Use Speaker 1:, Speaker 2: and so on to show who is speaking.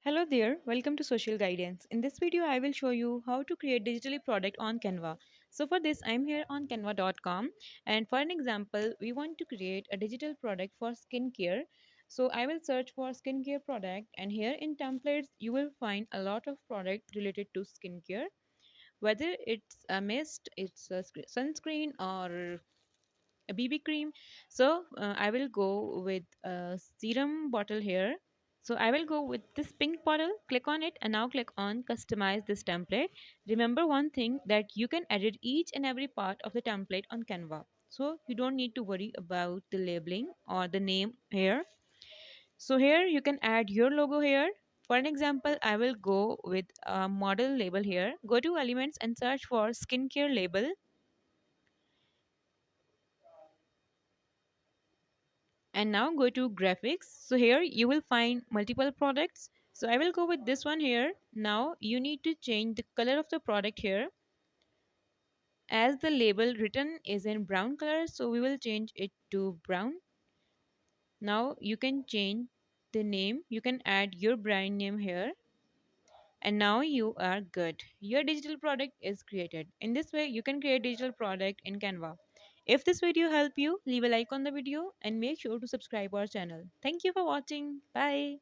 Speaker 1: Hello there, welcome to Social Guidance. In this video, I will show you how to create digitally product on Canva. So for this, I'm here on canva.com, and for an example, we want to create a digital product for skincare. So I will search for skincare product, and here in templates, you will find a lot of product related to skincare, whether it's a mist, it's a sunscreen, or a BB cream. So I will go with a serum bottle here. So I will go with this pink bottle, click on it, and now click on customize this template. Remember one thing, that you can edit each and every part of the template on Canva. So you don't need to worry about the labeling or the name here. So here you can add your logo here. For an example, I will go with a model label here. Go to elements and search for skincare label, and now go to graphics. So here you will find multiple products, so I will go with this one here. Now you need to change the color of the product here, as the label written is in brown color, so we will change it to brown. Now you can change the name, you can add your brand name here, and now you are good. Your digital product is created. In this way you can create digital product in Canva. If this video helped you, leave a like on the video and make sure to subscribe our channel. Thank you for watching. Bye.